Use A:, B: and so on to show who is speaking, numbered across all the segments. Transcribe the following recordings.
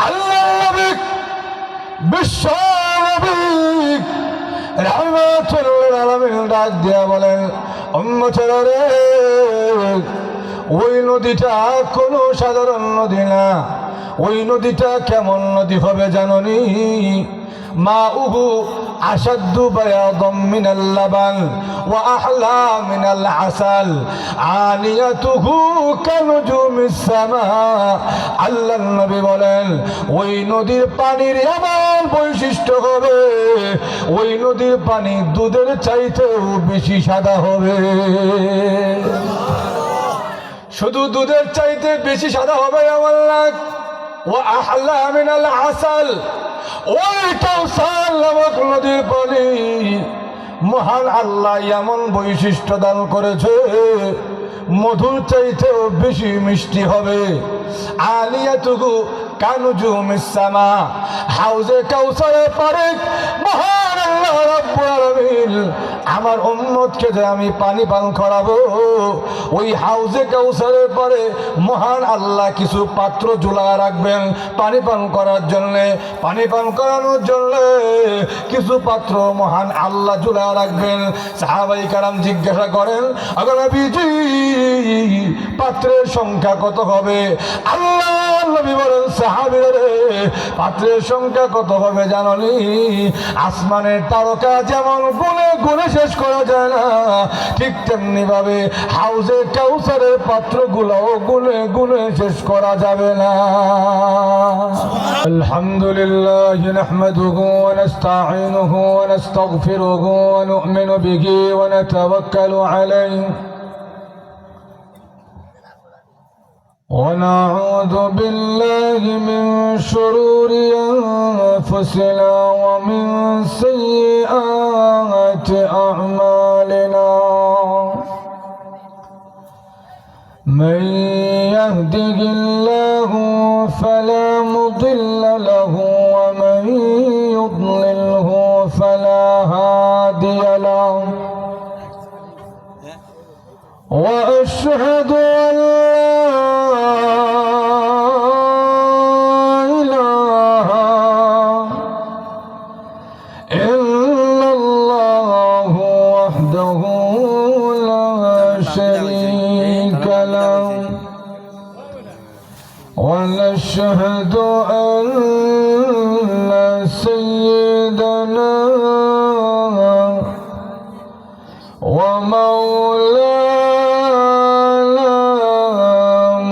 A: আল্লাহ নবী বিশ্ব নবী রাহমাতুল লিল আলামিন ডাক দিয়া বলেন, উম্মতেরা রে, ওই নদীটা কোনো সাধারণ নদী না। ওই নদীটা কেমন নদী হবে জানোনি? মাউহু আশাদ্দু বায়াদাম মিনাল লাবান ওয়া আহলা মিনাল আসাল আনিয়াতুহু কানুজুমিস সামা। আল্লাহর নবী বলেন, ওই নদীর পানির এমন বৈশিষ্ট্য হবে, ওই নদীর পানি দুধের চাইতেও বেশি সাদা হবে। শুধু দুধের চাইতে বেশি সাদা হবে আমার লাগ। ও আহলা মিনাল আসাল, ওই কাউসার নামক নদীর পানি মহান আল্লাহ এমন বৈশিষ্ট্য দান করেছে, মধুর চাইতেও বেশি মিষ্টি হবে। আলিয়াতুহু কানুজুমিস সামা, হাউজে কাউসারের পারে মহান আল্লাহ রাব্বুল আলামিন আমার উম্মতকে যে আমি পানি পান করাবো, ওই হাউজে কাউসারের পরে মহান আল্লাহ কিছু পাত্র ঝুলায় রাখবেন পানি পান করার জন্যে। পানি পান করানোর জন্য কিছু পাত্র মহান আল্লাহ ঝুলায় রাখবেন। সাহাবায়ে কেরাম জিজ্ঞাসা করেন, আগে নবীজি, পাত্রের সংখ্যা কত হবে? আল্লাহ নবী বলেন, সাহাবীরা রে, পাত্রের সংখ্যা কত হবে জানোনি? আসমানের তারকা যেমন গুনে গুনে শেষ করা যায় না, ঠিক তেমনি ভাবে হাউজে কাউসারের পাত্রগুলোও গুনে গুনে শেষ করা যাবে না। আলহামদুলিল্লাহ নাহমাদুহু ওয়া নাস্তাঈনুহু ওয়া নাস্তাগফিরুহু ওয়া নু'মিনু বিহি ওয়া নাতাওয়াক্কালু আলাইহি ونعوذ بالله من شرور أنفسنا ومن سيئات أعمالنا، من يهده الله فلا مضل له ومن يضلله فلا هادي له، وأشهد أن ونشهد أن سيدنا ومولانا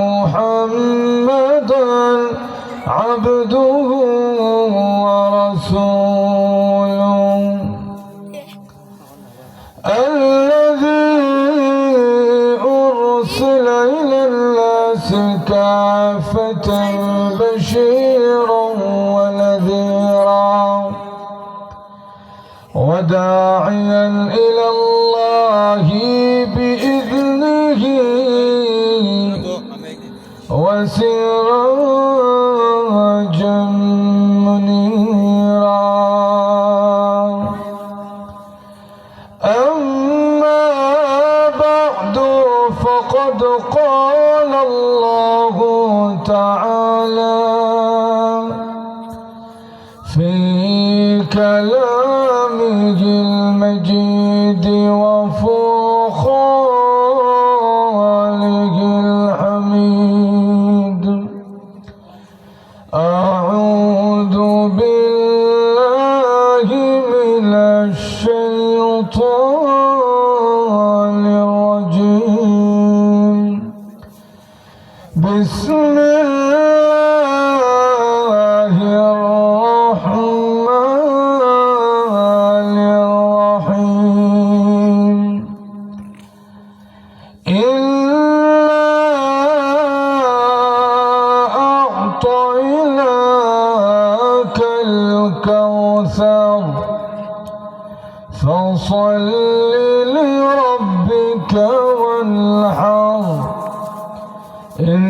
A: محمدا عبده ورسوله الذي أرسل إلى الناس كافة بشيرا ونذيرا وداعيا إلى الله بإذنه وسراجا منيرا. أما بعد فقد قال الله تعالى في كلامه المجيد وفرقانه الحميد، أعوذ بالله من الشيطان الرجيم، بسم الله الرحمن الرحيم. إنا أعطيناك الكوثر فصل لربك وانحر، إن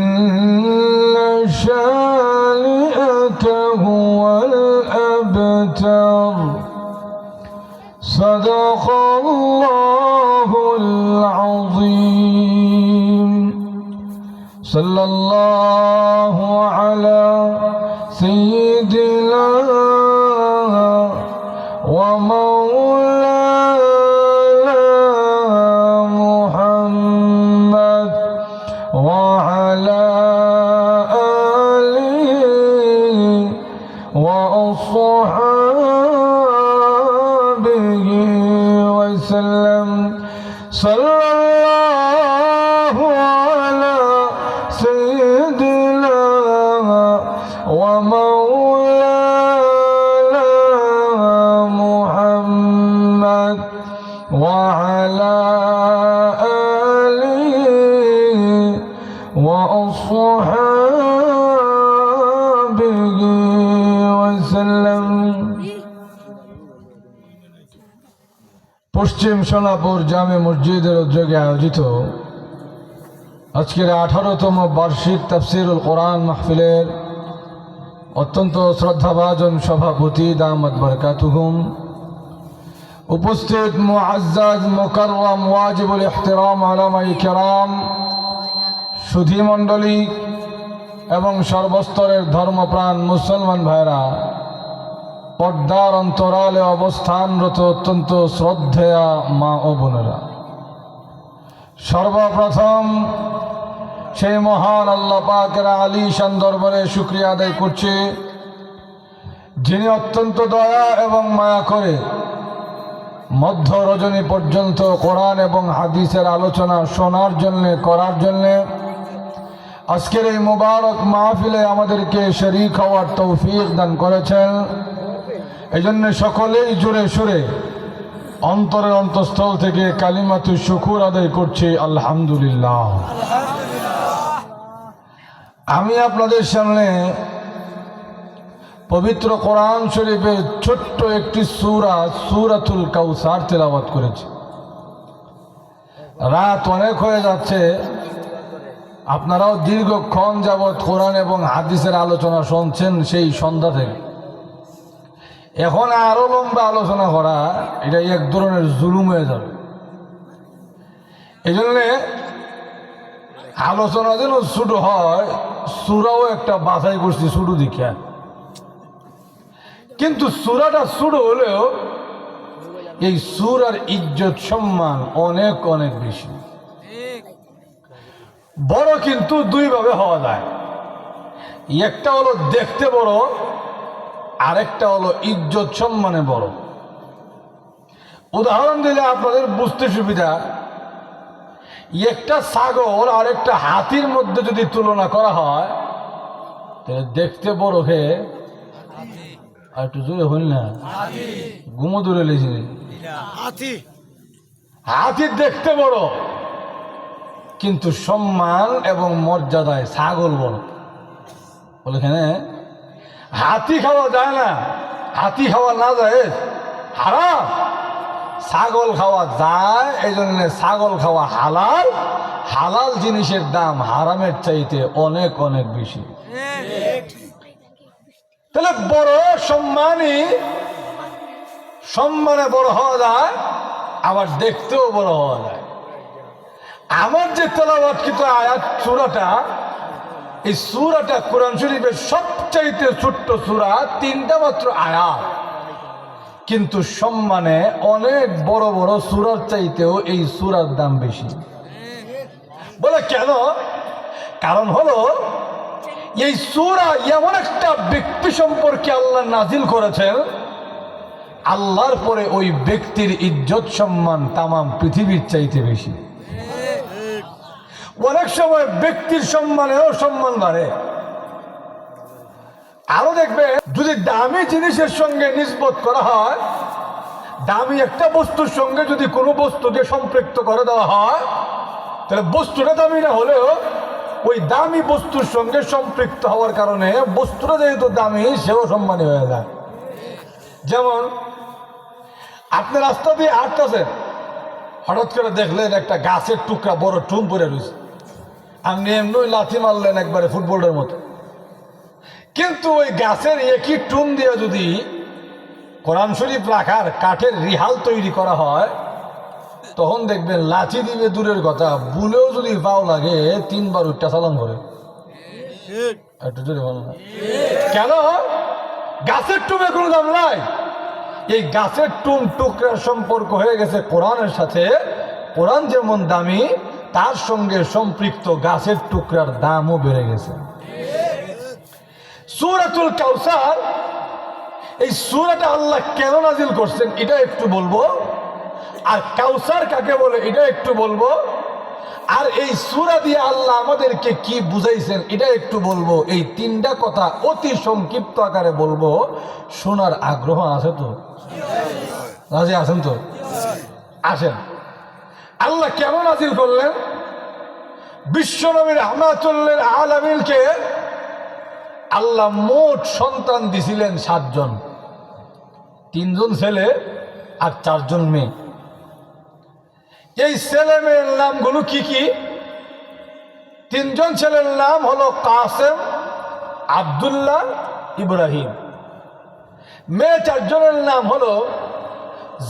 A: شانئك هو الأبتر. صدق الله العظيم. صلى الله على سيدنا ومولانا محمد وعلى آله وأصحابه وسلم صلى الله على سيدنا ومولانا محمد وعلى آله وأصحابه وسلم পশ্চিম সোনাপুর জামে মসজিদের উদ্যোগে আয়োজিত আজকের 18তম বার্ষিক তাফসীরুল কোরআন মাহফিলের অত্যন্ত শ্রদ্ধাভাজন সভাপতি দামাত বরকাতুহুম, উপস্থিত মুআজ্জাজ মুকাররম ওয়াজিবুল ইহতিরাম উলামায়ে কেরাম, সুধী মণ্ডলী এবং সর্বস্তরের ধর্মপ্রাণ মুসলমান ভাইরা, পর্দার অন্তরালে অবস্থানরত অত্যন্ত শ্রদ্ধেয়া মা ও বোনেরা, সর্বপ্রথম সেই মহান আল্লাহ পাকের আলীশান দরবারে শুকরিয়া আদায় করছি, যিনি অত্যন্ত দয়া এবং মায়া করে মধ্য রজনী পর্যন্ত কোরআন এবং হাদিসের আলোচনা শোনার জন্যে করার জন্যে আজকের এই মুবারক মাহফিলে আমাদেরকে শরীক হওয়ার তৌফিক দান করেছেন। এই জন্য সকলেই জোরে সুরে অন্তরের অন্তঃস্থল থেকে কালিমাতু শুকুর আদায় করছি, আলহামদুলিল্লাহ। আমি আপনাদের সামনে পবিত্র কোরআন শরীফের ছোট্ট একটি সূরা সূরাতুল কাউসার তেলাওয়াত করেছি। রাত অনেক হয়ে যাচ্ছে, আপনারাও দীর্ঘক্ষণ যাবৎ কোরআন এবং হাদিসের আলোচনা শুনছেন সেই সন্ধ্যা থেকে। এখন আরো লম্বা আলোচনা করা এটা এক ধরনের জুলুম হয়ে যাবে। এই জন্যে আলোচনা যেন ছোট হয়, সূরাও একটা বাছাই করছি ছোট দীক্ষা, কিন্তু সূরাটা ছোট হলেও এই সূরার ইজ্জত সম্মান অনেক অনেক বেশি। বড় কিন্তু দুইভাবে হওয়া যায়, একটা হলো দেখতে বড়, আরেকটা হলো ইজ্জত সম্মানে বড়। উদাহরণ দিলে আপনাদের বুঝতে সুবিধা, একটা ছাগল আর একটা হাতির মধ্যে যদি তুলনা করা হয় তাহলে দেখতে বড় হে, আর একটু জোরে হইল না, ঘুমো দূরে লেছি, হাতি দেখতে বড় কিন্তু সম্মান এবং মর্যাদায় ছাগল বড়। বলে এখানে হাতি খাওয়া যায় না, হাতি খাওয়া না যায় হারাম, ছাগল খাওয়া যায়। এই জন্য ছাগল খাওয়া হালাল, হালাল জিনিসের দাম হারামের চাইতে অনেক অনেক বেশি। তাহলে বড় সম্মানে বড় হওয়া যায়, আবার দেখতেও বড় হওয়া যায়। আমার যে তেলাওয়াতকৃত আয়াত সূরাটা, এই সূরাটা কোরআন শরীফের সবচাইতে ছোট্ট সূরা, 3টা মাত্র আয়াত, কিন্তু সম্মানে অনেক বড় বড় সূরার চাইতেও এই সূরার দাম বেশি। বলে কেন? কারণ হলো এই সূরা এমন একটা ব্যক্তি সম্পর্কে আল্লাহ নাজিল করেছেন, আল্লাহর পরে ওই ব্যক্তির ইজ্জত সম্মান তামাম পৃথিবীর চাইতে বেশি। অনেক সময় ব্যক্তির সম্মানেও সম্মান বাড়ে। আরো দেখবে, যদি দামি জিনিসের সঙ্গে নিসবত করা হয়, দামি একটা বস্তুর সঙ্গে যদি কোনো বস্তুকে সম্পৃক্ত করে দেওয়া হয়, তাহলে বস্তুটা দামি না হলেও ওই দামি বস্তুর সঙ্গে সম্পৃক্ত হওয়ার কারণে বস্তুটা যেহেতু দামি, সেও সম্মানী হয়ে যায়। যেমন আপনি রাস্তা দিয়ে হাঁটতেছেন, হঠাৎ করে দেখলেন একটা গাছের টুকরা বড় টুম পরে রয়েছে, আপনি এমনি লাথি মারলেন একবারে ফুটবলের মতো। কিন্তু ওই গাছের একই টুম দিয়ে যদি কোরআন শরীফ রাখার কাঠের রিহাল তৈরি করা হয়, তখন দেখবেন লাথি দিবে দূরের কথা, বুলেও যদি পাও লাগে 3 বার উঠটা চালান করে। একটু জোরে বল না। কেন? গাছের টুমে কোনো দাম নাই। এই গাছের টুম টুকরার সম্পর্ক হয়ে গেছে কোরআনের সাথে। কোরআন যেমন দামি, তার সঙ্গে সম্পৃক্ত গাছের টুকরার দামও বেড়ে গেছে। সূরাতুল কাউসার, এই সূরাটা আল্লাহ কেন নাজিল করছেন এটা একটু বলবো, আর কাউসার কাকে বলে এটা একটু বলবো, আর এই সূরা দিয়ে আল্লাহ আমাদেরকে কি বুঝাইছেন এটা একটু বলবো। এই তিনটা কথা অতি সংক্ষিপ্ত আকারে বলবো। শোনার আগ্রহ আছে তো? রাজি আছেন তো? আসেন। আল্লাহ কেন নাজিল করলেন? বিশ্বনবী রাহমাতুল লিল আলামিনকে আল্লাহ মোট সন্তান দিছিলেন 7 জন, 3 জন ছেলে আর 4 জন মেয়ে। এই ছেলে মেয়ের নামগুলো কি কি? 3 জন ছেলের নাম হলো কাসেম, আব্দুল্লাহ, ইব্রাহিম। মেয়ে 4 জনের নাম হলো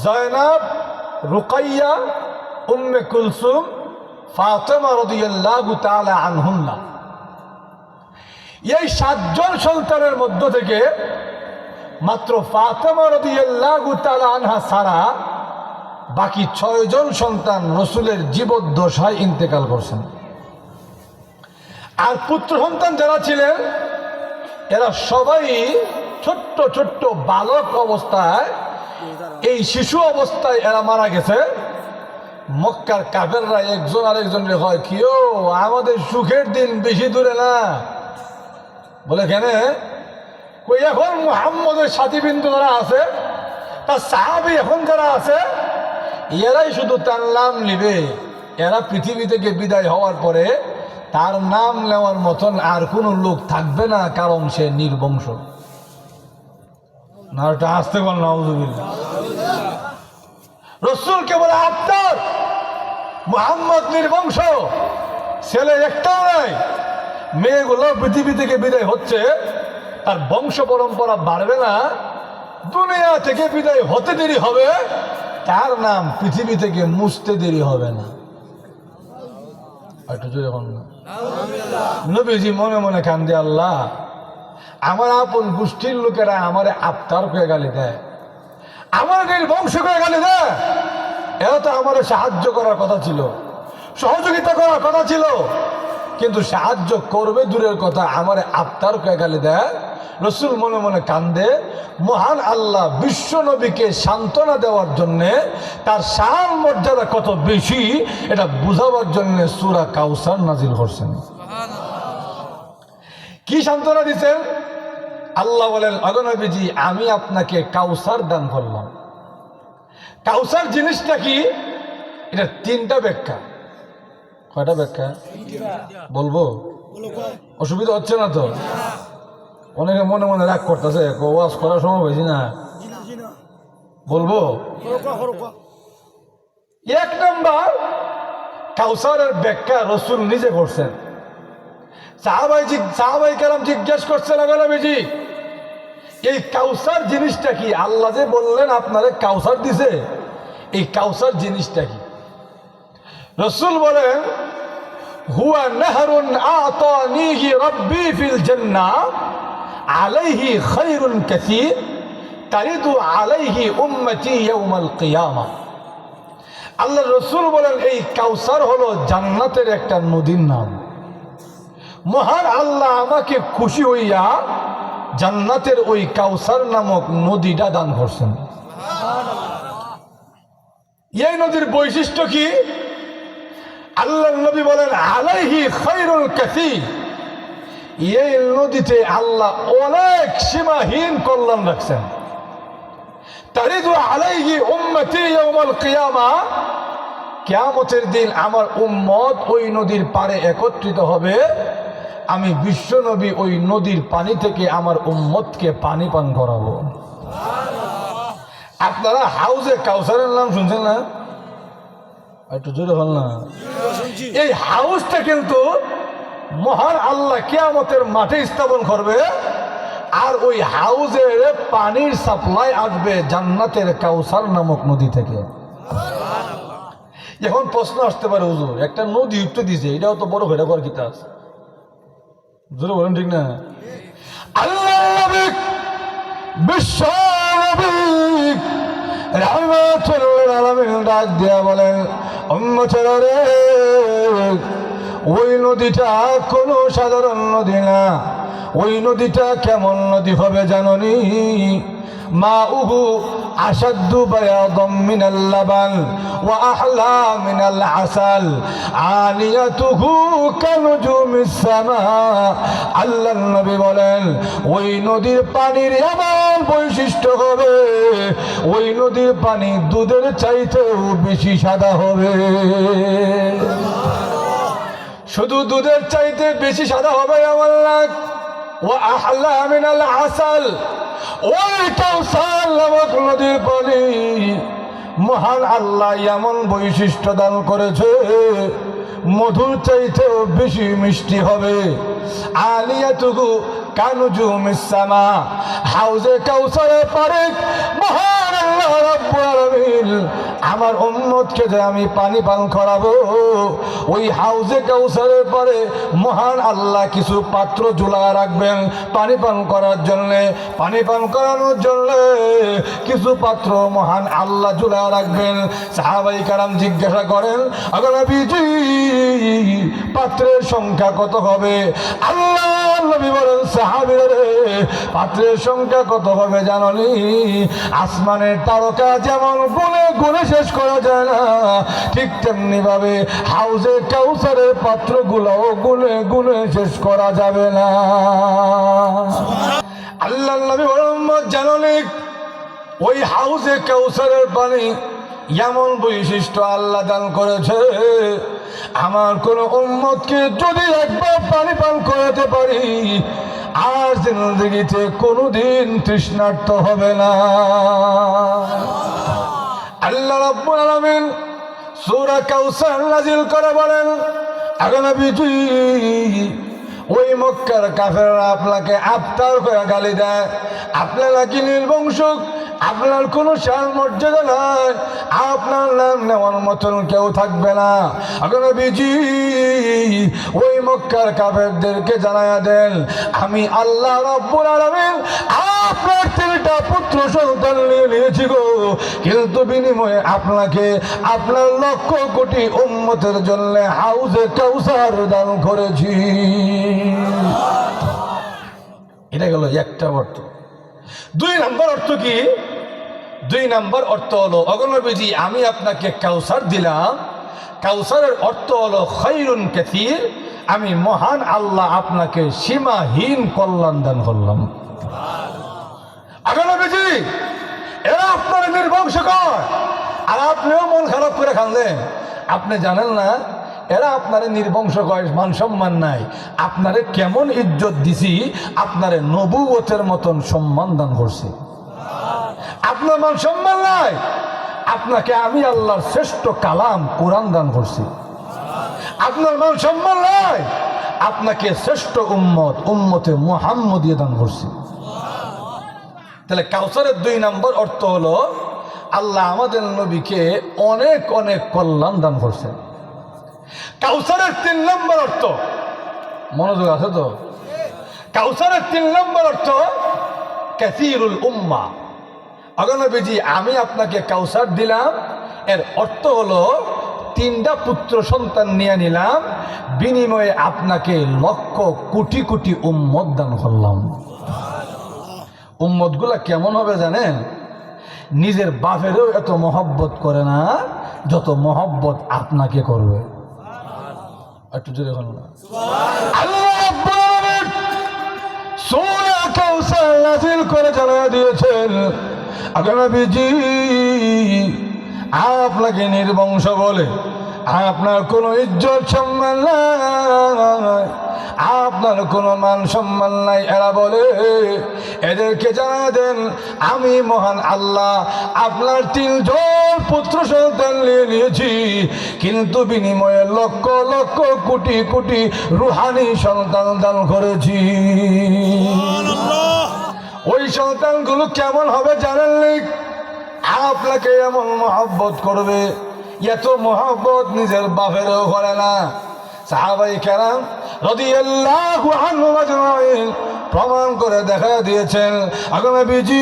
A: জয়নাব, রুকাইয়া, উম্মে কুলসুম, ফাতেমা রাদিয়াল্লাহু তাআলা আনহুন্না। এই 7 জন সন্তানের মধ্য থেকে মাত্র ফাতেমা রাদিয়াল্লাহু তাআলা আনহা ছাড়া বাকি 6 জন সন্তান রসুলের জীবদ্দশায় ইন্তেকাল করছেন। আর পুত্র সন্তান যারা ছিলেন এরা সবাই ছোট্ট ছোট্ট বালক অবস্থায়, এই শিশু অবস্থায় এরা মারা গেছে। মক্কার কাফেররা একজন আরেকজনের হয় কিও আমাদের সুখের দিন বেশি দূরে না। বলে কেন? কই এখন মুহাম্মদের সাথীবৃন্দ যারা আছে, তার সাহাবী এখন যারা আছে, এরাই শুধু তার নাম নিবে। এরা পৃথিবী থেকে বিদায় হওয়ার পরে তার নাম নেওয়ার মতন আর কোনো লোক থাকবে না, কারণ সে নির্বংশ। না ওটা আসতে বল নাউজুবিল্লাহ। রসুলকে বলে আপনার মুহাম্মদ নির্বংশ, ছেলে একটাও নাই। মেয়েগুলো পৃথিবী থেকে বিদায় হচ্ছে, তার বংশ পরম্পরা বাড়বে না, দুনিয়া থেকে বিদায় হতে দেরি হবে, তার নাম পৃথিবী থেকে মুছতে দেরি হবে না। নবীজি মনে মনে কান্দে, আল্লাহ আমার আপন গোষ্ঠীর লোকেরা আমারে আফতার করে গালি দেয়, আমার বংশ করে গালি দেয়। এরা তো আমার সাহায্য করার কথা ছিল, সহযোগিতা করার কথা ছিল, কিন্তু সাহায্য করবে দূরের কথা, আমারে আফতার করে গালি দেয়। রসুল মনে মনে কান্দে। মহান আল্লাহ বিশ্ব নবীকে সান্ত্বনা দেওয়ার জন্যে, তার শান মর্যাদা কত বেশি এটা বুঝাবার জন্য সূরা কাউসার নাজিল করছেন। কি সান্ত্বনা দিচ্ছেন? আল্লাহ বলেন, অগনবীজি আমি আপনাকে কাউসার দান করলাম। কাউসার জিনিসটা কি? এটা 3টা ব্যাখ্যা। কয়টা ব্যাখ্যা বলবো? অসুবিধা হচ্ছে না তো? অনেকে মনে মনে রাগ করতেছে, ওয়াজ করার সময় হয়েছি না, বলবো। 1 নম্বর, কাউসারের ব্যাখ্যা রসুল নিজে করছেন। সাহাবাই কেরাম জিজ্ঞেস করছেন, নবীজি এই কাউসার জিনিসটা কি? আল্লাহ যে বললেন আপনারে কাউসার দিছে, এই কাউসার জিনিসটা কি? রসুল বলেন, হুয়া নাহরুন আতানিহি রাব্বি ফিল জান্নাহ আলাইহি খায়রুন কাসীর তারিদু আলাইহি উম্মতি ইয়াউমাল কিয়ামা। আল্লাহ রসুল বলেন, এই কাউসার হলো জান্নাতের একটা নদীর নাম। মহান আল্লাহ আমাকে খুশি হইয়া জান্নাতের ওই কাউসার নামক নদীটা দান করছেন। এই নদীর বৈশিষ্ট্য কি? আল্লাহ নবী বলেন, আলাইহি খায়রুল কাসীর, এই নদীতে আল্লাহ অনেক সীমাহীন কল্যাণ রাখছেন। তারিদু আলাইহি উম্মতি ইয়াউমাল কিয়ামা, কিয়ামতের দিন আমার উম্মত ওই নদীর পাড়ে একত্রিত হবে, আমি বিশ্ব নবী ওই নদীর পানি থেকে আমার উম্মতকে পানি পান করাবো। আপনারা হাউজে কাউসারের নাম শুনছেন না? একটু জোরে হল না? এই হাউসটা কিন্তু মহান আল্লাহ কিয়ামতের মাঠে স্থাপন করবে, আর ওই হাউজের পানির সাপ্লাই আসবে জান্নাতের কাউসার নামক নদী থেকে। এখন প্রশ্ন আসতে পারে, হুজুর একটা নদী উঠতে দিছে, এটাও তো বড় হয়ে কর কিতা আছে? জোরে বলেন ঠিক না? আল্লাহ নবী বিশ্ব নবী রাহমাতুল লিল আলামিন ডাক দিয়া বলেন, উম্মতেরা রে, ওই নদীটা কোনো সাধারণ নদী না। ওই নদীটা কেমন নদী হবে জাননি? মাউহু আশাদ্দু বায়াদাম মিনাল লাবান ওয়া আহলা মিনাল আসাল আনিয়াতুহু কানুজুমিস সামা। আল্লাহর নবী বলেন, ওই নদীর পানির এমন বৈশিষ্ট্য হবে, ওই নদীর পানি দুধের চাইতেও বেশি সাদা হবে। শুধু দুধের চাইতে বেশি সাদা হবে আমার লাগ, ও আহলা মিনাল আসাল, ওই কাউসার নামক নদীর পানি মহান আল্লাহ এমন বৈশিষ্ট্য দান করেছে, মধুর চাইতেও বেশি মিষ্টি হবে। আলিয়াতুহু কানুজুমিস সামা, হাউজে কাউসারের পারে মহান আল্লাহ রাব্বুল আলামিন আমার উম্মতকে যে আমি পানি পান করাবো, ওই হাউজে কাউসারের পরে মহান আল্লাহ কিছু পাত্র ঝুলায় রাখবেন পানি পান করার জন্যে। পানি পান করানোর জন্য কিছু পাত্র মহান আল্লাহ ঝুলায় রাখবেন। সাহাবায়ে কেরাম জিজ্ঞাসা করেন, আগে নবীজি পাত্রের সংখ্যা কত হবে? আল্লাহ নবী বলেন, সাহাবীরা রে, পাত্রের সংখ্যা কত হবে জাননি? আসমানের তারকা যেমন গুনে গুনে শেষ করা যায় না, ঠিক তেমনি ভাবে হাউজে কাউসারের পাত্রগুলোও গুনে গুনে শেষ করা যাবে না। আল্লাহ নবী বলেন, জাননি ওই হাউজে কাউসারের পানি এমন বৈশিষ্ট্য আল্লাহ দান করেছে, আমার কোন উম্মতকে যদি একবার পানি পান করাতে পারি, আর জিন্দেগিতে কোনোদিন তৃষ্ণার্ত হবে না। আল্লাহ রাব্বুল আলামিন সূরা কাউসার নাজিল করে বলেন, আগে নবীজি ওই মক্কার কাফেররা আপনাকে আফতার করে গালি দেয়, আপনার নাকি নির্বংশক, আপনার কোনো শান মর্যাদা নাই, আপনার নাম নেওয়ার মতন কেউ থাকবে না। আগে নবীজি ওই মক্কার কাফেরদেরকে জানায়া দেন, আমি আল্লাহ রাব্বুল আলামিন আপনার 3টা পুত্র সন্তান নিয়ে নিয়েছি গো, কিন্তু বিনিময়ে আপনাকে আপনার লক্ষ কোটি উম্মতের জন্য হাউজে কাউসার দান করেছি। এটা গেল একটা অর্থ। 2 নম্বর অর্থ কি? 2 নম্বর অর্থ হলো, অগণবীজি আমি আপনাকে কাউসার দিলাম, কাউসারের অর্থ হলো খায়রুন কাসীর, আমি মহান আল্লাহ আপনাকে সীমাহীন কল্যাণ দান করলাম। অগণবীজি এরা আপনার নির্বংশ কর, আর আপনিও মন খারাপ করে খানলেন। আপনি জানেন না এরা আপনারে নির্বংশ করে, মান সম্মান নাই, আপনারে কেমন ইজ্জত দিছি, আপনারে নবুয়তের মতন সম্মান দান করছি। আপনার মান সম্মান নাই, আপনাকে আমি আল্লাহর শ্রেষ্ঠ কালাম কোরআন দান করছি। আপনার মান সম্মান নাই, আপনাকে শ্রেষ্ঠ উম্মত উম্মতে মুহাম্মদী দান করছি। তাহলে কাউসারের 2 নম্বর অর্থ হলো আল্লাহ আমাদের নবীকে অনেক অনেক কল্যাণ দান করছেন। কাউসারের 3 নম্বর অর্থ, মনোযোগ আছে তো? কাউসারের 3 নম্বর অর্থ কাসীরুল উম্মাহ। অগণবীজি আমি আপনাকে কাউসার দিলাম, এর অর্থ হলো 3টা পুত্র সন্তান নিয়ে নিলাম, বিনিময়ে আপনাকে লক্ষ কোটি কোটি উম্মত দান করলাম। উম্মতগুলা কেমন হবে জানেন? নিজের বাপেরও এত মহব্বত করে না যত মহব্বত আপনাকে করবে। একটু জোরে বলুন না। আল্লাহ রাব্বুল আলামিন সূরা কাউসার নাযিল করে জানিয়ে দিয়েছেন, আগে নবীজি আপনাকে নির্বংশ বলে আপনার কোনো ইজ্জত সম্মান নাই, আপনার কোনো মান সম্মান নাই, এরা বলে এদেরকে জানা দেন আমি মহান আল্লাহ আপনার 3জন পুত্র সন্তান নিয়ে নিয়েছি, কিন্তু বিনিময়ে লক্ষ লক্ষ কোটি কোটি রুহানি সন্তান দান করেছি। ওই সন্তানগুলো কেমন হবে জানেননি? আপনাকে এমন মহব্বত করবে, এত মহব্বত নিজের বাপেরও করে না। সাহাবায়ে কেরাম রাদিয়াল্লাহু আনহুম আজমাইন প্রমাণ করে দেখা দিয়েছেন। আগে নবীজি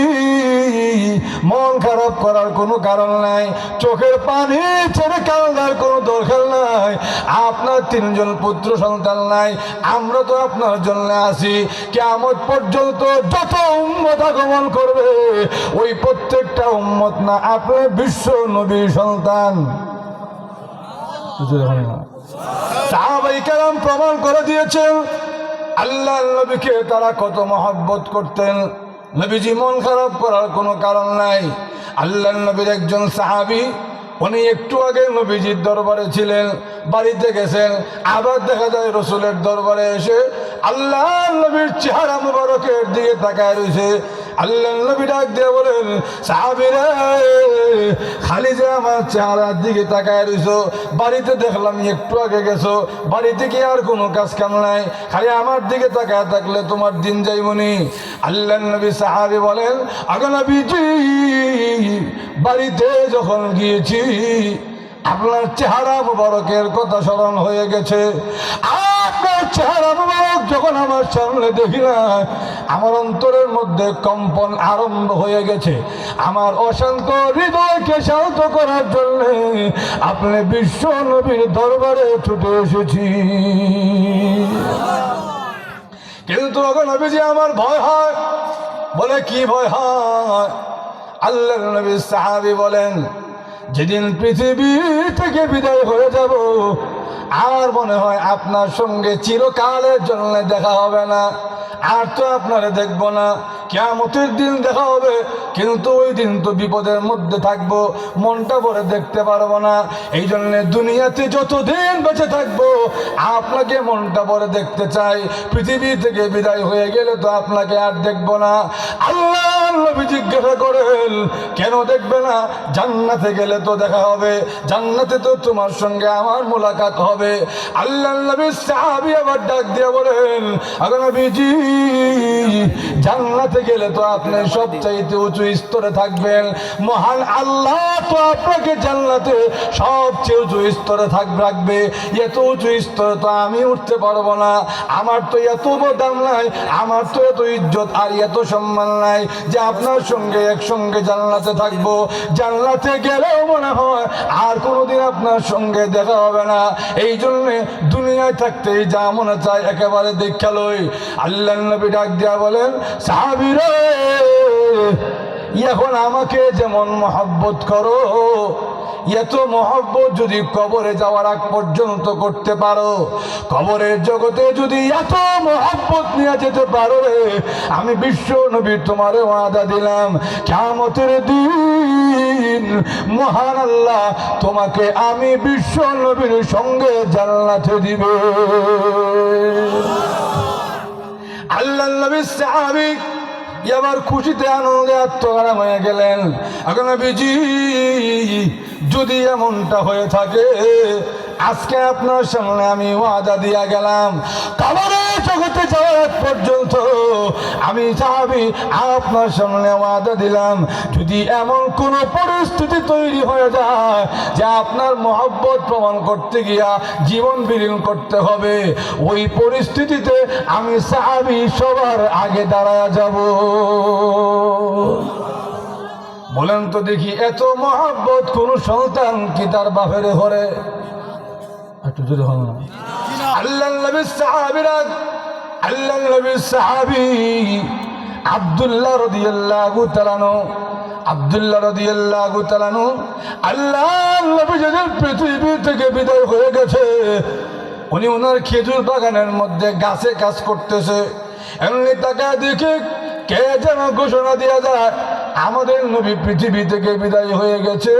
A: মন খারাপ করার কোনো কারণ নাই, চোখের পানি ছেড়ে কান্নার কোনো দরকার নাই। আপনার 3 জন পুত্র সন্তান নাই, আমরা তো আপনার জন্য আছি। কিয়ামত পর্যন্ত যত উম্মত আগমন করবে ওই প্রত্যেকটা উম্মত না আপনি বিশ্ব নবীর সন্তান। সাহাবায়ে কেরাম প্রমাণ করে দিয়েছেন আল্লাহর নবীকে তারা কত মহব্বত করতেন। নবীজি মন খারাপ করার কোনো কারণ নাই। আল্লাহর নবীর একজন সাহাবী, উনি একটু আগে নবীজির দরবারে ছিলেন, বাড়িতে গেছেন, আবার দেখা যায় রসুলের দরবারে এসে আল্লাহর নবীর চেহারা মুবারকের দিকে তাকায় রয়েছে। আল্লাহর নবী ডাক দিয়ে বলেন, সাহাবীরা খালি যে আমার চেহারার দিকে তাকায় রইছো, বাড়িতে দেখলাম একটু আগে গেছো, বাড়িতে কি আর কোনো কাজ কাম নাই, খালি আমার দিকে তাকায় থাকলে তোমার দিন যাইবনি। আল্লাহর নবী সাহাবী বলেন, আগে নবীজি বাড়িতে যখন গিয়েছি আপনার চেহারা মুবারকের কথা স্মরণ হয়ে গেছে। আপনার চেহারা মুবারক যখন আমার সামনে দেখি না, আমার অন্তরের মধ্যে কম্পন আরম্ভ হয়ে গেছে। আমার অশান্ত হৃদয়কে শান্ত করার জন্য আপনি বিশ্ব নবীর দরবারে ছুটে এসেছি। কিন্তু ওগো নবীজি আমার ভয় হয়। বলে কি ভয় হয়? আল্লাহর নবী সাহাবী বলেন, যেদিন পৃথিবী থেকে বিদায় হয়ে যাব আর মনে হয় আপনার সঙ্গে চিরকালের জন্য দেখা হবে না, আর তো আপনারা দেখব না। কিয়ামতের দিন দেখা হবে, কিন্তু ওই দিন তো বিপদের মধ্যে থাকবো, মনটা ভরে দেখতে পারবো না। এই জন্য দুনিয়াতে যতদিন বেঁচে থাকবো আপনাকে মনটা ভরে দেখতে চাই। পৃথিবী থেকে বিদায় হয়ে গেলে তো আপনাকে আর দেখবো না। আল্লাহ নবী জিজ্ঞাসা করেন, কেন দেখবে না? জান্নাতে গেলে তো দেখা হবে, জান্নাতে তো তোমার সঙ্গে আমার মোলাকাত হবে। আল্লাহ নবী সাহাবী আবার ডাক দিয়ে বলেন, আগে নবীজি জান্নাতে গেলে তো আপনি সবচাইতে উঁচু স্তরে থাকবেন, মহান আল্লাহ তো আপনাকে জান্নাতে সবচেয়ে উঁচু স্তরে রাখবে। এত উঁচু স্তরে তো আমি উঠতে পারবো না, আমার তো এত দাম নাই, আমার তো এত ইজ্জত আর এত সম্মান নাই যে আপনার সঙ্গে একসঙ্গে জান্নাতে থাকবো। জান্নাতে গেলেও মনে হয় আর কোনোদিন আপনার সঙ্গে দেখা হবে না। এই জন্যে দুনিয়ায় থাকতেই যা মনে চায় একেবারে দেখা লই। আল্লাহর নবী ডাক দিয়া বলেন, সাহাবীরা এখন আমাকে যেমন মহব্বত করো, এত মহব্বত যদি কবরে যাওয়ার আগ পর্যন্ত করতে পারো, কবরের জগতে যদি এত মহব্বত নিয়ে যেতে পারো, আমি বিশ্ব নবী তোমারে ওয়াদা দিলাম কিয়ামতের দিন মহান আল্লাহ তোমাকে আমি বিশ্ব নবীর সঙ্গে জান্নাতে দিবে। আল্লাহর নবী সাহাবী এবার খুশিতে আনন্দে আত্মহারা হয়ে গেলেন। এখন নবীজি যদি এমনটা হয়ে থাকে, আজকে আপনার সামনে আমি ওয়াদা দিয়া গেলাম কবরের জগতে যাওয়ার পর্যন্ত আমি সাহাবী আপনার সামনে ওয়াদা দিলাম, যদি এমন কোন পরিস্থিতি তৈরি হয়ে যায় যে আপনার মহব্বত প্রমাণ করতে গিয়া জীবন বিলীন করতে হবে, ওই পরিস্থিতিতে আমি সাহাবী সবার আগে দাঁড়ায় যাব। বলেন তো দেখি, এত মহব্বত কোন সন্তান কি তার বাপের ঘরে? আল্লাহর নবী সাহাবীরা, আল্লাহর নবী সাহাবী আব্দুল্লাহ রাদিয়াল্লাহু তাআলা আনহু, আব্দুল্লাহ রাদিয়াল্লাহু তাআলা আনহু আল্লাহর নবী যখন পৃথিবী থেকে বিদায় হয়ে গেছে, উনি ওনার খেজুর বাগানের মধ্যে গাছে কাজ করতেছে। এমনি তাকায় দেখে কে যেন ঘোষণা দেওয়া যায়, আমাদের নবী পৃথিবী থেকে বিদায় হয়ে গেছে,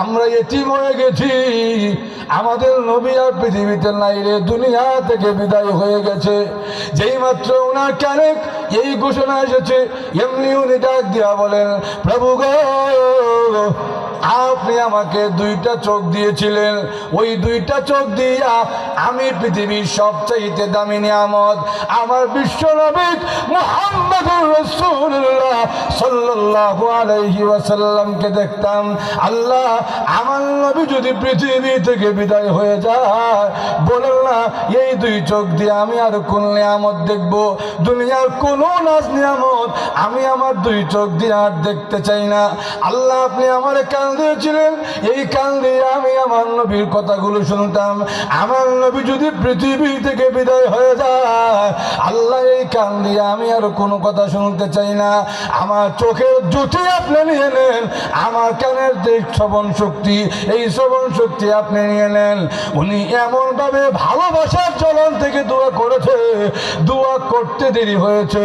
A: আমরা এতিম হয়ে গেছি, আমাদের নবী আর পৃথিবীতে নাই রে, দুনিয়া থেকে বিদায় হয়ে গেছে। যেই মাত্র ওনার কানে এই ঘোষণা এসেছে, এমনি উনি ডাক দিয়া বলেন, প্রভু গো আপনি আমাকে দুইটা চোখ দিয়েছিলেন, ওই দুইটা চোখ দিয়া আমি পৃথিবীর সবচাইতে দামি নিয়ামত আমার বিশ্ব নবী মুহাম্মদুর রাসূলুল্লাহ সাল্লাল্লাহু আলাইহি ওয়াসাল্লামকে দেখতাম। আল্লাহ, আমার নবী যদি পৃথিবী থেকে বিদায় হয়ে যায়, বলেন না এই দুই চোখ দিয়ে আমি আর কোন নিয়ামত দেখব? দুনিয়ার কোন নাজ নিয়ামত আমি আমার দুই চোখ দিয়ে আর দেখতে চাই না। আল্লাহ, আপনি আমার কান দিয়েছিলেন, এই কান দিয়ে আমি আমার নবীর কথাগুলো শুনতাম। আমার নবী যদি পৃথিবী থেকে বিদায় হয়ে যায়, আল্লাহ, এই কান দিয়ে আমি আর কোনো কথা শুনতে চাই না। আমার চোখের জ্যোতি আপনি নিয়ে নেন, আমার কানের দিক শ্রবণ শক্তি, এই শ্রবণ শক্তি আপনি নিয়ে নেন। উনি এমন ভাবে ভালোবাসার চলন থেকে দোয়া করেছে, দোয়া করতে দেরি হয়েছে,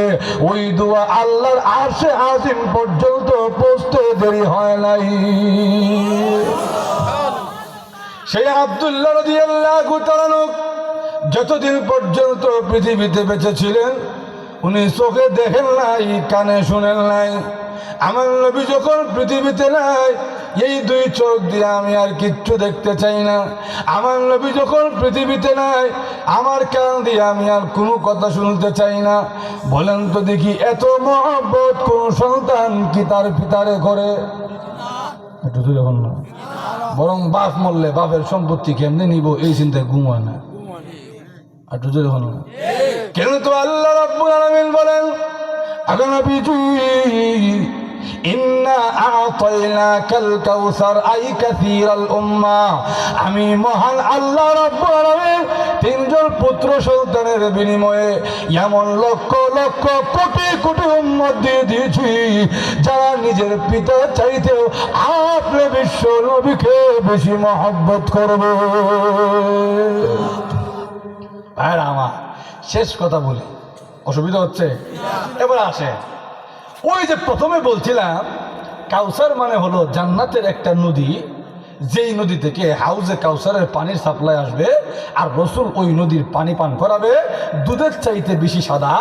A: ওই দোয়া আল্লাহর আরশে আজিম পর্যন্ত পৌঁছতে দেরি হয় নাই। সেই আব্দুল্লাহ রাদিয়াল্লাহু তাআলা যতদিন পর্যন্ত পৃথিবীতে বেঁচে ছিলেন, উনি চোখে দেখেন নাই, কানে শুনেন নাই। আমার নবী যখন পৃথিবীতে নাই, এই দুই চোখ দিয়ে আমি আর কিচ্ছু দেখতে চাই না। আমার নবী যখন পৃথিবীতে নাই, আমার কান দিয়ে আমি আর কোনো কথা শুনতে চাই না। বলেন তো দেখি, এত মহব্বত কোন সন্তান কি তার পিতারে করে? একটু দূরে হন না। বরং বাপ মরলে বাপের সম্পত্তি কেমনে নিব এই চিন্তায় ঘুমায় না। একটু দূরে হন না। কেন তো আল্লাহ রাব্বুল আলামিন বলেন, আগে নবীজি, ইন্না আ'তাইনাকাল কাউসার আই কাসীরাল উম্মাহ, আমি মহান আল্লাহ রাব্বুল আলামিন তিনজন পুত্র সন্তানের বিনিময়ে এমন লক্ষ লক্ষ কোটি কোটি উম্মত দিয়ে দিয়েছি, যারা নিজের পিতার চাইতেও আপনি বিশ্ব নবীকে বেশি মহব্বত করবে। আর আমার শেষ কথা বলি, অসুবিধা হচ্ছে? এবার আসে, ওই যে প্রথমে বলছিলাম কাউসার মানে হলো জান্নাতের একটা নদী, যেই নদী থেকে হাউজে কাউসারের পানির সাপ্লাই আসবে, আর রসুল ওই নদীর পানি পান করাবে। দুধের চাইতে বেশি সাদা,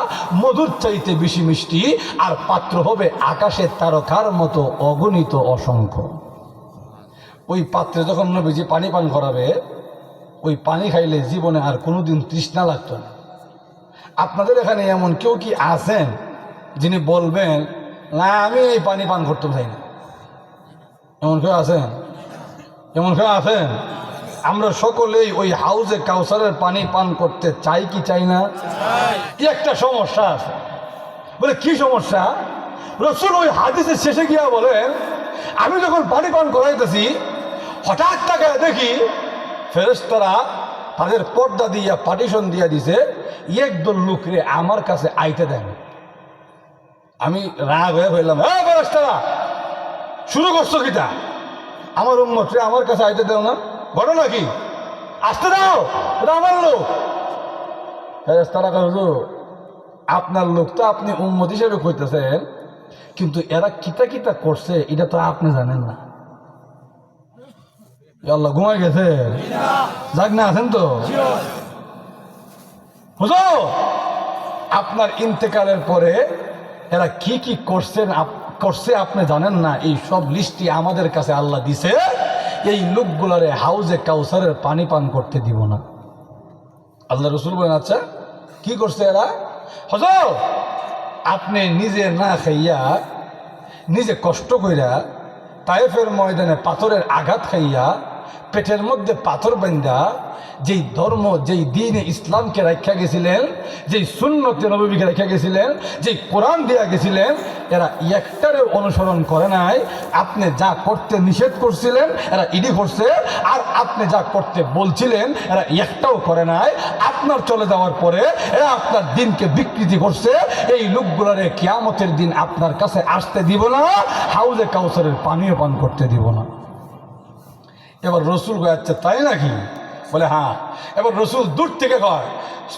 A: মধুর চাইতে বেশি মিষ্টি, আর পাত্র হবে আকাশের তারকার মতো অগণিত অসংখ্য। ওই পাত্রে যখন নবীজি পানি পান করাবে, ওই পানি খাইলে জীবনে আর কোনোদিন তৃষ্ণা লাগতো না। আপনাদের এখানে এমন কেউ কি আছেন যিনি বলবেন না আমি এই পানি পান করতে চাই না? এমন কেউ আছেন? এমন কেউ আছেন? আমরা সকলেই ওই হাউজে কাউসারের পানি পান করতে চাই কি চাই না? একটা সমস্যা আছে। বলে কি সমস্যা? রাসূল ওই হাদিসের শেষে গিয়া বলেন, আমি যখন পানি পান করাইতেছি, হঠাৎ তাকায় দেখি ফেরেশতারা তাদের পর্দা দিয়া পার্টিশন দিয়া দিছে, একদল লোকরে আমার কাছে আইতে দেন। আমি রাগ হয়ে বললাম, হ্যাঁ ফেরেশতারা শুরু করছো কিটা? আমার উম্মতরে আমার কাছে আইতে দেও না, ঘটনা কি? আসতে দাও, এটা আমার লোক। ফেরেশতারা কইলো, আপনার লোক তো আপনি উম্মত হিসেবে কইতেছেন, কিন্তু এরা কিতা কিতা করছে এটা তো আপনি জানেন না। আল্লাহ ঘুমাই গেছে, যাক না আছেন তো? হুজুর, আপনার ইন্তেকালের পরে এরা কি কি করছে আপনি জানেন না। এই সব লিস্টটি আমাদের কাছে আল্লাহ দিছে, এই লোকগুলারে হাউজে কাউসারের পানি পান করতে দিব না। আল্লাহ রসুল বলেন, আচ্ছা কি করছে এরা? হুজুর, আপনি নিজে না খাইয়া, নিজে কষ্ট কইরা, তায়েফের ময়দানে পাথরের আঘাত খাইয়া, পেটের মধ্যে পাথর বান্ধা, যেই ধর্ম, যেই দিনে ইসলামকে রাখা গেছিলেন, যেই সুন্নতে নবীকে রাখা গেছিলেন, যেই কোরআন দিয়া গেছিলেন, এরা একটারে অনুসরণ করে নাই। আপনি যা করতে নিষেধ করছিলেন এরা ইডি করছে, আর আপনি যা করতে বলছিলেন এরা একটাও করে নাই। আপনার চলে যাওয়ার পরে এরা আপনার দিনকে বিকৃতি করছে। এই লোকগুলারে কিয়ামতের দিন আপনার কাছে আসতে দিব না, হাউজে কাউসারের পানীয় পান করতে দিব না। এবার রসুল আচ্ছা তাই নাকি? বলে হ্যাঁ। এবার রসুল দূর থেকে কয়,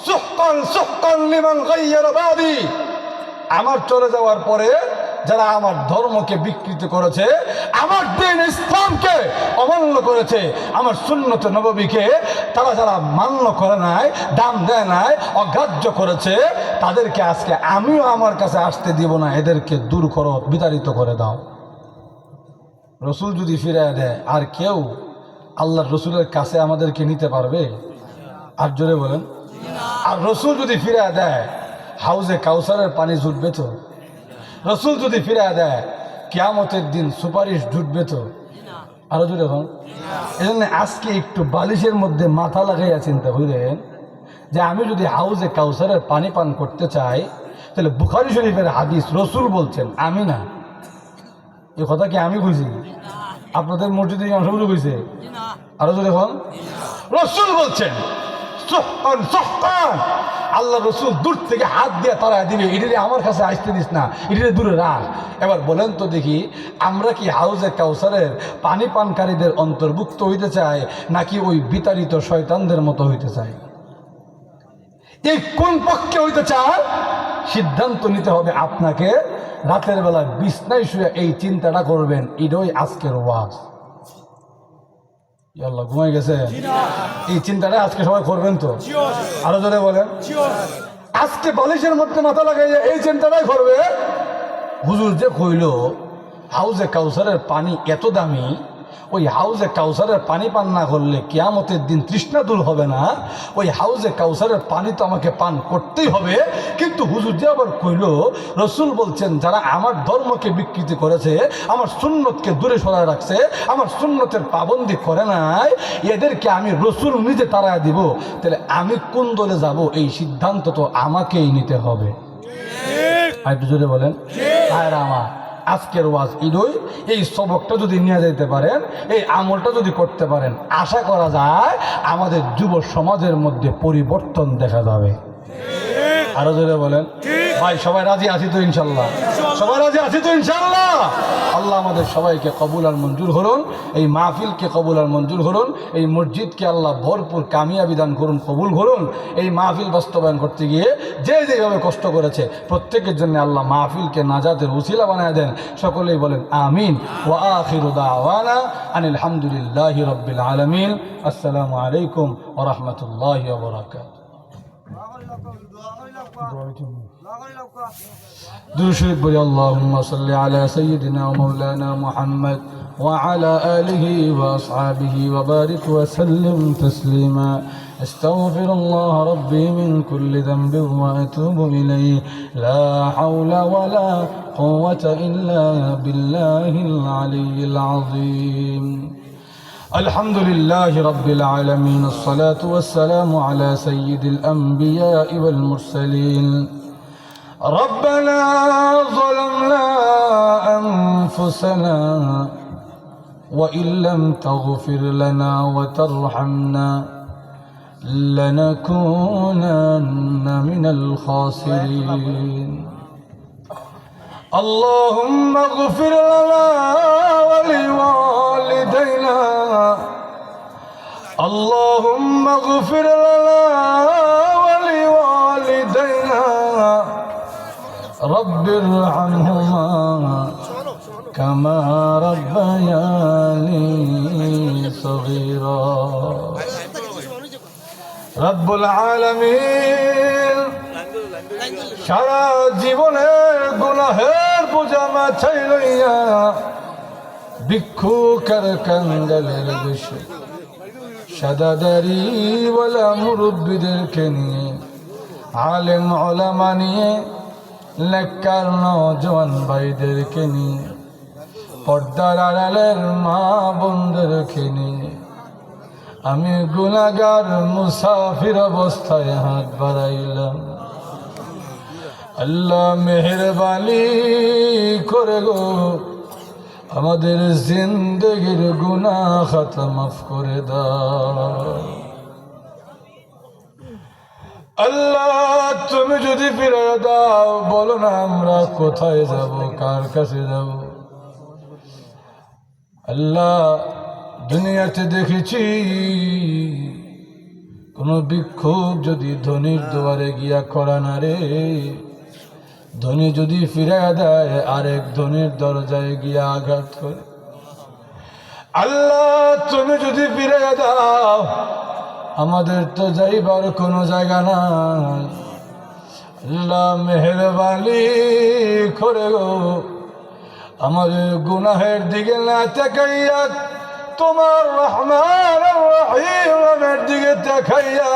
A: সুহকান সুহকান লিমান গায়্যারা বাদি, আমার চলে যাওয়ার পরে যারা আমার ধর্মকে বিকৃত করেছে, আমার দিন ইসলামকে অমান্য করেছে, আমার সুন্নত নববীকে তারা যারা মান্য করে নাই, দাম দেয় নাই, অগ্রাহ্য করেছে, তাদেরকে আজকে আমিও আমার কাছে আসতে দিব না। এদেরকে দূর করো, বিতাড়িত করে দাও। রসুল যদি ফিরাইয়া দেয় আর কেউ আল্লাহর রসুলের কাছে আমাদেরকে নিতে পারবে? আর জোরে বলেন। আর রসুল যদি ফিরাইয়া দেয় হাউজে কাউসারের পানি জুটবে তো? রসুল যদি ফিরাইয়া দেয় কিয়ামতের দিন সুপারিশ জুটবে তো? আরো জোরে হন। এই জন্য আজকে একটু বালিশের মধ্যে মাথা লাগাইয়া চিন্তা করেন যে আমি যদি হাউজে কাউসারের পানি পান করতে চাই তাহলে বুখারী শরীফের হাদিস, রসুল বলছেন, আমি না। এই কথা কি আমি কইছি? আপনাদের মসজিদে অংশগ্রহণ কইছে? আরো জোরে হন। রসুল বলছেন সুহকান সুহকান, আল্লাহ রসুল দূর থেকে হাত দিয়ে তারা দিবে, এটারে আমার কাছে আসতে দিস না, এটারে দূরে রাখ। এবার বলেন তো দেখি, আমরা কি হাউজে কাউসারের পানি পানকারীদের অন্তর্ভুক্ত হইতে চাই নাকি ওই বিতাড়িত শয়তানদের মতো হইতে চাই? এই কোন পক্ষে হইতে চায় সিদ্ধান্ত নিতে হবে আপনাকে। রাতের বেলা বিছনায় শুয়ে এই চিন্তাটা করবেন। এটাই আজকের ওয়াজ। আল্লাহ ঘুমাই গেছে, এই চিন্তাটা আজকে সবাই করবেন তো? আরো জোরে বলেন। আজকে বালিশের মধ্যে মাথা লাগাইয়া এই চিন্তাটাই করবে, হুজুর যে কইল হাউজে কাউসারের পানি এত দামি, ওই হাউজে কাউসারের পানি পান না করলে কিয়ামতের দিন তৃষ্ণা দূর হবে না, ওই হাউজে কাউসারের পানি তো আমাকে পান করতেই হবে। কিন্তু হুজুর যে আবার কইল রসুল বলছেন যারা আমার ধর্মকে বিকৃতি করেছে, আমার সুন্নতকে দূরে সরায় রাখছে, আমার সুন্নতের পাবন্দি করে নাই, এদেরকে আমি রসুল নিজে তাড়ায় দিব। তাহলে আমি কোন দলে যাব এই সিদ্ধান্ত তো আমাকেই নিতে হবে। আর একটু জোরে বলেন। আর আমার আজকের ওয়াজ ঈদই এই সবকটা যদি নিয়ে যেতে পারেন, এই আমলটা যদি করতে পারেন, আশা করা যায় আমাদের যুব সমাজের মধ্যে পরিবর্তন দেখা যাবে। আরো জোরে বলেন। ভাই সবাই রাজি আছি তো ইনশাল্লাহ? সবাই রাজি আছি তো ইনশাল্লাহ? আল্লাহ আমাদের সবাইকে কবুল আর মঞ্জুর করুন, এই মাহফিলকে কবুল আর মঞ্জুর করুন, এই মসজিদকে আল্লাহ ভরপুর কামিয়াবি দান করুন, কবুল করুন। এই মাহফিল বাস্তবায়ন করতে গিয়ে যে যেভাবে কষ্ট করেছে প্রত্যেকের জন্য আল্লাহ মাহফিলকে নাজাতের উসিলা বানায় দেন। সকলেই বলেন আমিন। ওয়া আখিরু দাওয়ানা আনিল হামদুলিল্লাহি রাব্বিল আলামিন। আসসালামু আলাইকুম ওয়া রাহমাতুল্লাহি ওয়া বারাকাতুহু। درود شريف بولي اللهم صل على سيدنا ومولانا محمد وعلى آله وأصحابه وبارك وسلم تسليما. استغفر الله ربي من كل ذنب وأتوب إليه. لا حول ولا قوة إلا بالله العلي العظيم. الحمد لله رب العالمين. الصلاة والسلام على سيد الأنبياء والمرسلين. ربنا ظلمنا أنفسنا وإن لم تغفر لنا وترحمنا لنكونن من الخاسرين. اللهم اغفر لنا ولوالدينا. اللهم اغفر لنا ولوالدينا. رب ارحمهما كما ربياني صغيرا. رب العالمين সারা জীবনের গুনাহের বোঝা মাথায় লইয়া ভিক্ষুকের কাঙ্গালের বেশে সাদা দাড়িওয়ালা মুরব্বীদেরকে নিয়ে, আলেম ওলামা নিয়ে, নেককার নওজোয়ান ভাইদেরকে নিয়ে, পর্দার আড়ালের মা বোনদেরকে নিয়ে আমি গুনাহগার মুসাফির অবস্থায় হাত বাড়াইলাম। আল্লাহ মেহেরবানি করে গো আমাদের জিন্দেগির গুনাহ খাতা মাফ করে দাও। আল্লাহ তুমি যদি ফিরে দাও, বলো না আমরা কোথায় যাব, কার কাছে যাব? আল্লাহ দুনিয়াতে দেখেছি কোন ভিক্ষুক যদি ধনীর দুয়ারে গিয়া করা না রে, ধনী যদি ফিরে দেয় আরেক ধনীর দরজায় গিয়া আঘাত করে। আল্লাহ তুমি যদি ফিরে দাও, আমাদের তো যাইবার কোনো জায়গা নাই। আল্লাহ মেহেরবানি করে গো আমাদের গুনাহের দিকে না তাকাইয়া তোমার রহমান রহিমের দিকে তাকাইয়া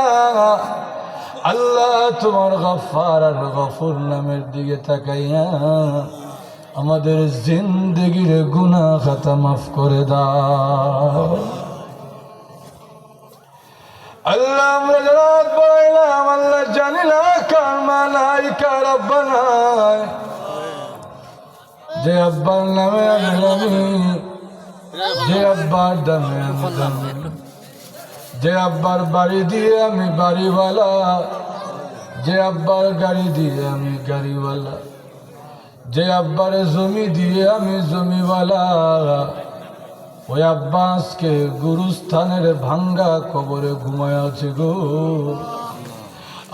A: আল্লাহ তোমার গফফার আর গফুর নামের দিকে তাকাইয়া আমাদের জিন্দেগির গুনাহ খাতা মাফ করে দাও। আল্লাহ আমরা যারা বললাম আল্লাহ জানি না কার মা নাই কার আব্বা নাই, যে আব্বার নামে আমি জানি, যে আব্বার দামে আমি জানি, যে আব্বার বাড়ি দিয়ে আমি বাড়িওয়ালা, যে আব্বার গাড়ি দিয়ে আমি গাড়িওয়ালা, যে আব্বার জমি দিয়ে আমি জমিওয়ালা, ওই আব্বাসকে গুরুস্থানের ভাঙ্গা কবরে ঘুমায় আছে গো।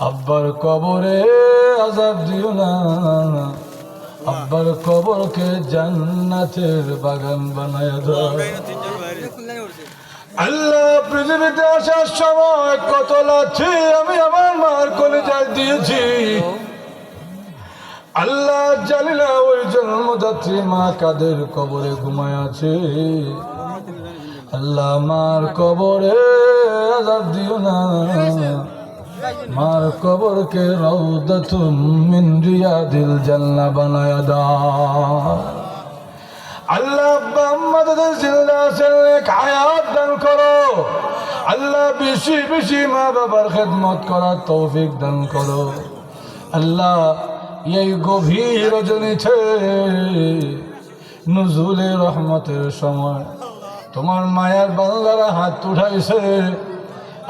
A: আব্বার কবরে আযাব দিও না, আব্বার কবরকে জান্নাতের বাগান বানায় দাও। আল্লাহ পৃথিবীতে আসার সময় কত লাথি আমি আমার মার কলিজায় দিয়েছি, আল্লাহ জানি না ওই জন্মদাত্রী মা কাদের কবরে ঘুমায় আছে। আল্লাহ মার কবরে আযাব দিও না, মার কবরকে রাউদাতুম মিন রিয়াদিল জান্নাহ বানায়া দাও। আল্লাহ আব্বা আমাদের জিন্দা আছেন, হায়াত দান করো। আল্লাহ বেশি বেশি মা বাবার খেদমত করার তৌফিক দান করো। আল্লাহ এই গভীর রজনীতে নুজুলে রহমতের সময় তোমার মায়ার বান্দারা হাত উঠাইছে।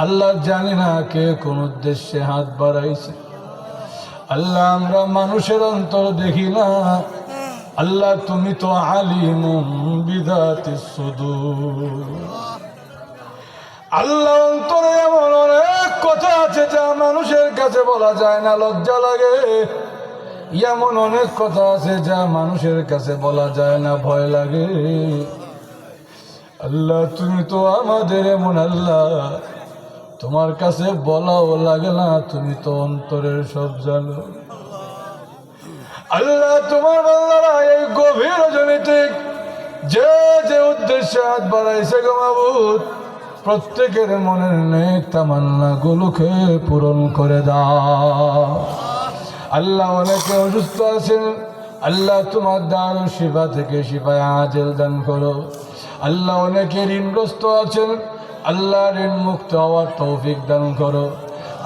A: আল্লাহ জানি না কে কোন উদ্দেশ্যে হাত বাড়াইছে। আল্লাহ আমরা মানুষের অন্তর দেখি না, আল্লাহ তুমি তো আলিমুম বিদাতিস সুদূর। আল্লাহ অন্তরে এমন অনেক কথা আছে যা মানুষের কাছে বলা যায় না, লজ্জা লাগে। এমন অনেক কথা আছে যা মানুষের কাছে বলা যায় না, ভয় লাগে। আল্লাহ তুমি তো আমাদের এমন আল্লাহ, তোমার কাছে বলাও লাগে না, তুমি তো অন্তরের সব জানো। আল্লাহ তোমার বান্দারা এই গভীর রজনীতে যে যে উদ্দেশ্যে হাত বাড়াইছে গো মাবুদ, প্রত্যেকের মনের নেক তামান্না গুলোকে পূরণ করে দাও। আল্লাহ অনেকে অসুস্থ আছেন, আল্লাহ তোমার দারুল শিফা থেকে শিফায়ে আজেল দান করো। আল্লাহ অনেকে ঋণগ্রস্ত আছেন, আল্লাহ ঋণ মুক্ত হওয়ার তৌফিক দান করো।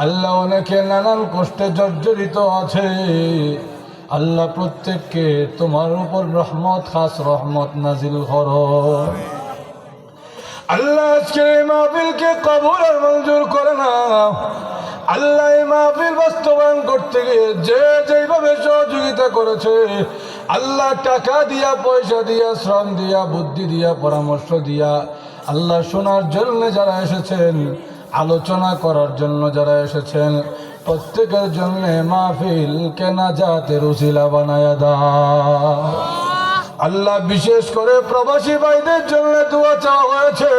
A: আল্লাহ অনেকে নানান কষ্টে জর্জরিত আছে, আল্লাহ প্রত্যেককে তোমার উপর রহমত, খাস রহমত নাজিল করো। আল্লাহ আজকে এই মাহফিলকে কবুল আর মঞ্জুর করে নাও। আল্লাহ এই মাহফিল বাস্তবায়ন করতে গিয়ে যে যেভাবে সহযোগিতা করেছে, আল্লাহ টাকা দিয়া, পয়সা দিয়া, শ্রম দিয়া, বুদ্ধি দিয়া, পরামর্শ দিয়া, আল্লাহ শোনার জন্য যারা এসেছেন, আলোচনা করার জন্য যারা এসেছেন, প্রত্যেকের জন্য মাহফিলকে নাজাতের উসিলা বানায়া দাও। আল্লাহ বিশেষ করে প্রবাসী ভাইদের জন্য দোয়া চাওয়া হয়েছে।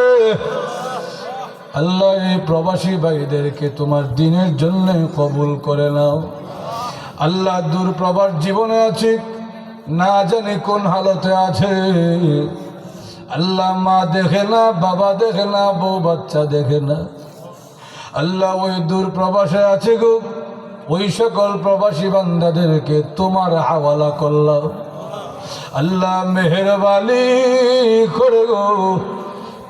A: আল্লাহ এই প্রবাসী ভাইদেরকে তোমার দিনের জন্য কবুল করে নাও। আল্লাহ দূর প্রবাস জীবনে আছে, না জানি কোন হালতে আছে। আল্লাহ মা দেখে না, বাবা দেখে না, বউ বাচ্চা দেখে না। আল্লাহ ওই দূর প্রবাসে আছে গো, ওই সকল প্রবাসী বান্দাদেরকে তোমার হাওয়ালা করলাম। আল্লাহ মেহেরবানি করে গো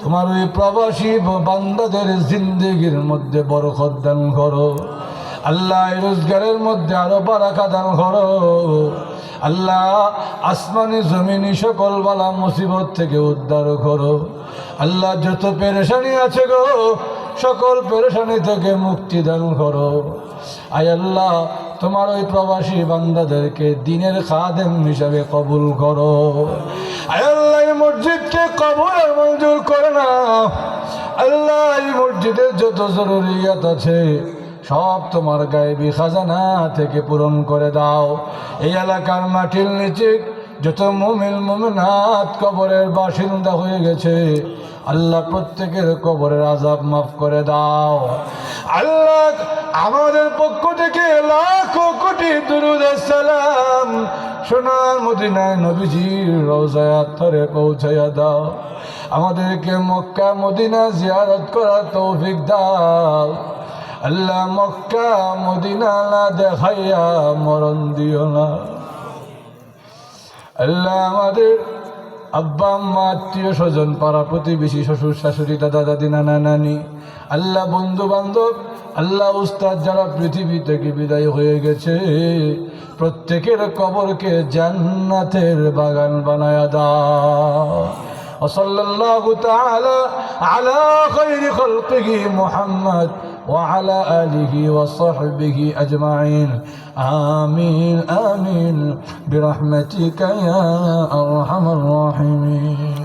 A: তোমার ওই প্রবাসী বান্দাদের জিন্দেগির মধ্যে বরকত দান করো। আল্লাহ রোজগারের মধ্যে আরো বারাকা দান করো। আল্লাহ আসমানি জমিনি সকল বালা মুসিবত থেকে উদ্ধার করো। আল্লাহ যত পেরেশানি আছে গো, সকল পেরেশানি থেকে মুক্তি দান করো। আয় আল্লাহ তোমার ওই প্রবাসী বান্দাদেরকে দিনের খাদেম হিসাবে কবুল করো। আয় আল্লাহ এই মসজিদকে কবুল আর মঞ্জুর করে না। আল্লাহ এই মসজিদের যত জরুরিয়াত আছে সব তোমার গায়েবী খাজানা থেকে পূরণ করে দাও। এই এলাকার মাটির নিচে যত মুমিন মুমিনাত কবরের বাসিন্দা হয়ে গেছে, আল্লাহ প্রত্যেকের কবরের আযাব মাফ করে দাও। আল্লাহ আমাদের পক্ষ থেকে লাখো কোটি দুরুদ সালাম সোনার মদিনায় নবীজির রওজায় আত্মারে পৌঁছাইয়া দাও। আমাদেরকে মক্কা মদিনা জিয়ারত করার তৌফিক দাও। আল্লাহ মক্কা মদিনা না দেখাইয়া মরণ দিও না। আল্লাহ আমাদের আব্বা আম্মা আত্মীয় স্বজন পাড়া প্রতিবেশী শ্বশুর শাশুড়ি দাদা দাদি নানা নানি আল্লাহ বন্ধু বান্ধব আল্লাহ উস্তাদ যারা পৃথিবী থেকে বিদায় হয়ে গেছে প্রত্যেকের কবরকে জান্নাতের বাগান বানায়া দাও। ওয়াসাল্লাল্লাহু তাআলা আলা খায়রি খালকিহি মুহাম্মদ وعلى آله وصحبه أجمعين آمين آمين برحمتك يا أرحم الراحمين.